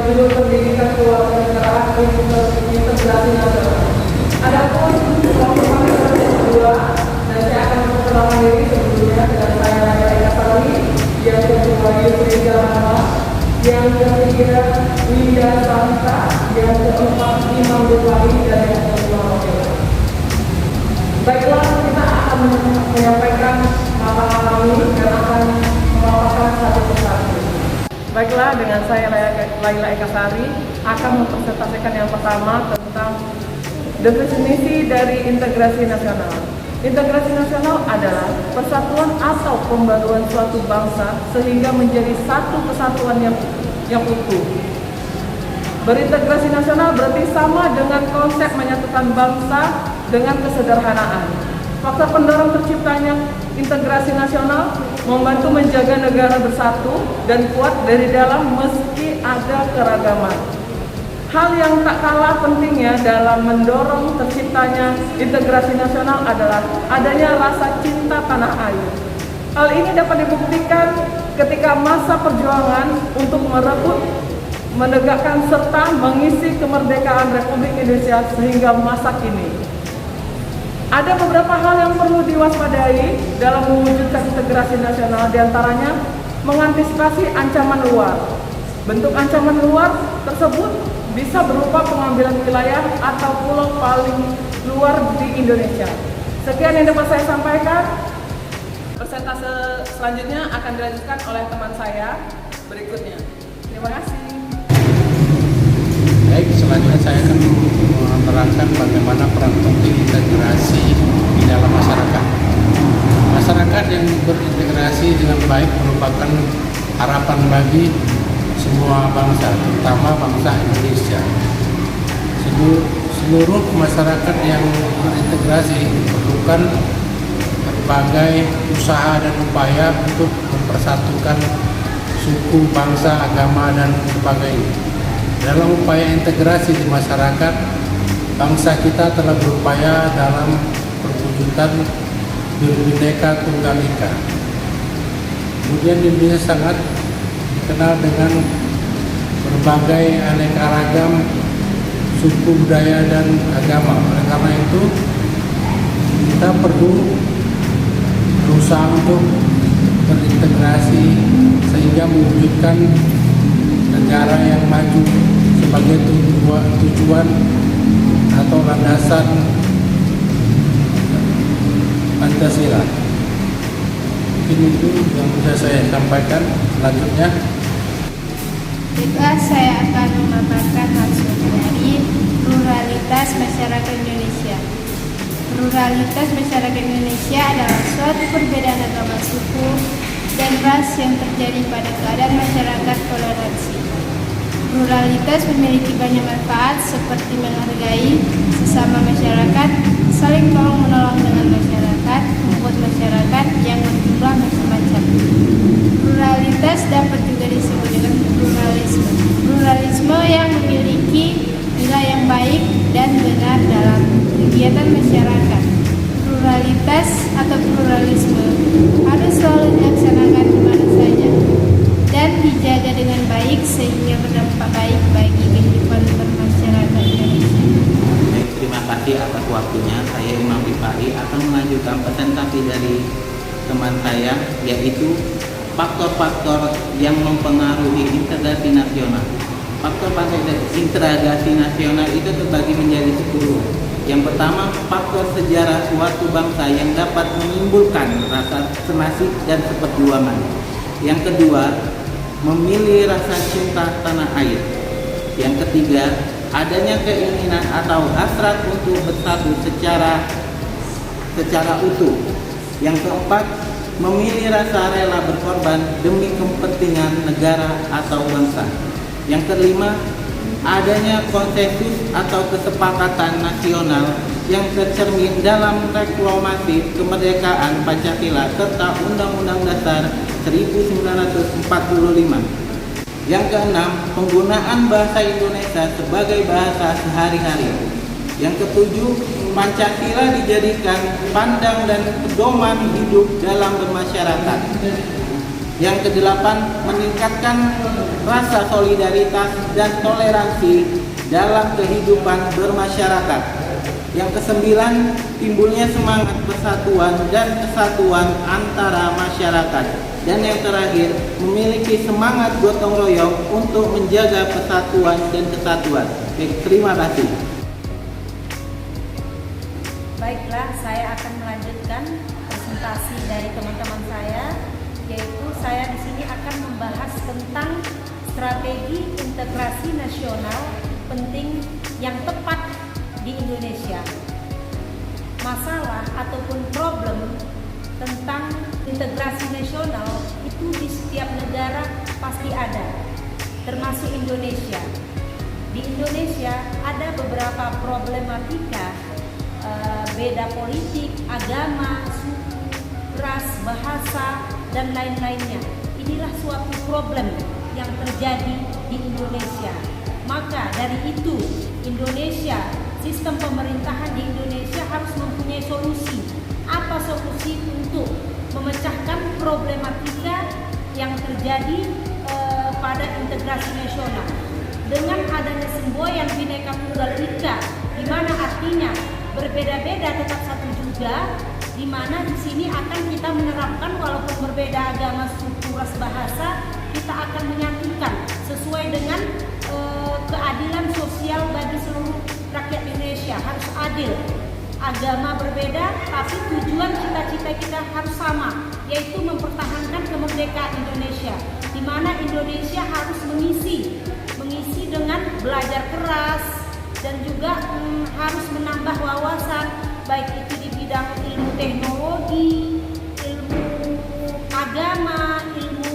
berjudul Pendidikan Kewarganegaraan Integrasi Nasional. Adapun kelompok kami kedua, dan saya akan memperkenalkan diri sebelumnya dengan saya Naya Eka Sari, yang kedua Yusri Jalama, yang ketiga Winda Santa, yang keempat Imam Bukhari, dan yang kelima Rokel. Baiklah, kita akan menyampaikan masalah kami dan akan memaparkan satu persatu. Baiklah, dengan saya Laila Eka Sari akan mempresentasikan yang pertama tentang definisi dari integrasi nasional. Integrasi nasional adalah persatuan atau pembaruan suatu bangsa sehingga menjadi satu kesatuan yang utuh. Berintegrasi nasional berarti sama dengan konsep menyatukan bangsa dengan kesederhanaan. Faktor pendorong terciptanya integrasi nasional membantu menjaga negara bersatu dan kuat dari dalam meski ada keragaman. Hal yang tak kalah pentingnya dalam mendorong terciptanya integrasi nasional adalah adanya rasa cinta tanah air. Hal ini dapat dibuktikan ketika masa perjuangan untuk merebut, menegakkan serta mengisi kemerdekaan Republik Indonesia sehingga masa kini. Ada beberapa hal yang perlu diwaspadai dalam mewujudkan integrasi nasional, diantaranya mengantisipasi ancaman luar. Bentuk ancaman luar tersebut bisa berupa pengambilan wilayah atau pulau paling luar di Indonesia. Sekian yang dapat saya sampaikan. Persentase selanjutnya akan dilanjutkan oleh teman saya berikutnya. Terima kasih. Baik, selanjutnya saya akan menerangkan bagaimana peran penting integrasi di dalam masyarakat. Masyarakat yang berintegrasi dengan baik merupakan harapan bagi semua bangsa, terutama bangsa Indonesia. Seluruh masyarakat yang berintegrasi diperlukan berbagai usaha dan upaya untuk mempersatukan suku, bangsa, agama, dan sebagainya. Dalam upaya integrasi di masyarakat, bangsa kita telah berupaya dalam perwujudan Bhinneka Tunggal Ika. Kemudian Indonesia sangat dikenal dengan berbagai aneka ragam suku, budaya, dan agama. Oleh karena itu, kita perlu berusaha untuk berintegrasi sehingga mewujudkan negara yang maju sebagai tujuan atau landasan Pancasila. Mungkin itu yang bisa saya sampaikan. Selanjutnya, juga saya akan memaparkan hasil dari pluralitas masyarakat Indonesia. Pluralitas masyarakat Indonesia adalah suatu perbedaan agama, suku, dan ras yang terjadi pada keadaan masyarakat toleransi. Pluralitas memiliki banyak manfaat seperti menghargai sesama masyarakat, saling tolong-menolong dengan masyarakat, membuat masyarakat yang berjumlah macam-macam. Pluralitas dapat juga disebut dengan pluralisme. Pluralisme yang memiliki nilai yang baik dan benar dalam kegiatan masyarakat. Pluralitas atau pluralisme harus selalu dilaksanakan di mana saja dan dijaga dengan baik sehingga berdampak baik bagi kehidupan bermasyarakat Indonesia. Baik, terima kasih atas waktunya. Saya Imam Bukhari akan melanjutkan presentasi dari teman saya, yaitu faktor-faktor yang mempengaruhi integrasi nasional. Faktor-faktor integrasi nasional itu terbagi menjadi 10. Yang pertama, faktor sejarah suatu bangsa yang dapat menimbulkan rasa senasib dan seperjuangan. Yang kedua, memilih rasa cinta tanah air. Yang ketiga, adanya keinginan atau hasrat untuk bersatu secara utuh. Yang keempat, memilih rasa rela berkorban demi kepentingan negara atau bangsa. Yang kelima, adanya konsensus atau kesepakatan nasional yang tercermin dalam Proklamasi Kemerdekaan Pancasila serta Undang-Undang Dasar 1945. Yang keenam, penggunaan bahasa Indonesia sebagai bahasa sehari-hari. Yang ketujuh, Pancasila dijadikan pandang dan pedoman hidup dalam bermasyarakat. Yang kedelapan, meningkatkan rasa solidaritas dan toleransi dalam kehidupan bermasyarakat. Yang kesembilan, timbulnya semangat persatuan dan kesatuan antara masyarakat. Dan yang terakhir, memiliki semangat gotong royong untuk menjaga persatuan dan kesatuan. Baik, terima kasih. Baiklah, saya akan melanjutkan presentasi dari teman-teman saya, yaitu saya di sini akan membahas tentang strategi integrasi nasional penting yang tepat di Indonesia. Masalah ataupun problem tentang integrasi nasional itu di setiap negara pasti ada, termasuk Indonesia. Di Indonesia ada beberapa problematika, beda politik, agama, suku, ras, bahasa, dan lain-lainnya. Inilah suatu problem yang terjadi di Indonesia. Maka dari itu, sistem pemerintahan di Indonesia harus mempunyai solusi. Apa solusi untuk memecahkan problematika yang terjadi pada integrasi nasional? Dengan adanya semboyan Bhinneka Tunggal Ika, di mana artinya berbeda-beda tetap satu juga, di mana di sini akan kita menerapkan walaupun berbeda agama, suku, ras, bahasa, kita akan menyatukan sesuai dengan keadilan sosial bagi seluruh rakyat Indonesia. Harus adil. Agama berbeda, tapi tujuan cita-cita kita harus sama, yaitu mempertahankan kemerdekaan Indonesia, di mana Indonesia harus mengisi dengan belajar keras dan juga harus menambah wawasan, baik itu di bidang ilmu teknologi, ilmu agama, ilmu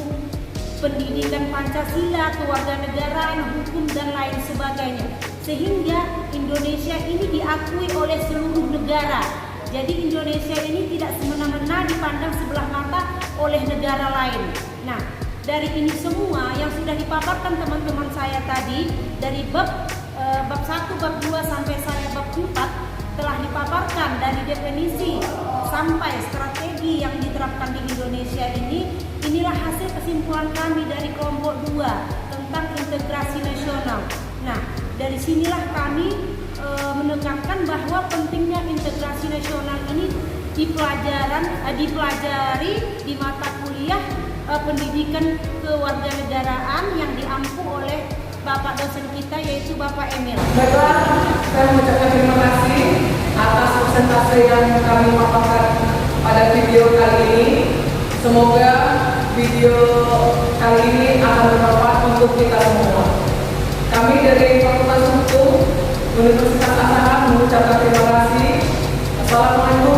pendidikan Pancasila, kewarganegaraan, hukum, dan lain sebagainya. Sehingga Indonesia ini diakui oleh seluruh negara. Jadi Indonesia ini tidak semena-mena dipandang sebelah mata oleh negara lain. Nah, dari ini semua yang sudah dipaparkan teman-teman saya tadi, dari bab 1, bab 2 sampai saya bab 4 telah dipaparkan dari definisi sampai strategi yang diterapkan di Indonesia ini. Inilah hasil kesimpulan kami dari kelompok 2 tentang integrasi nasional. Nah, dari sinilah kami menekankan bahwa pentingnya integrasi nasional ini dipelajari di mata kuliah pendidikan kewarganegaraan yang diampu oleh Bapak dosen kita, yaitu Bapak Emil. Baiklah, saya mengucapkan terima kasih atas presentasi yang kami paparkan pada video kali ini. Semoga video kali ini akan bermanfaat untuk kita semua. Kami dari Fakultas Hukum Universitas Asahan mengucapkan terima kasih. Assalamualaikum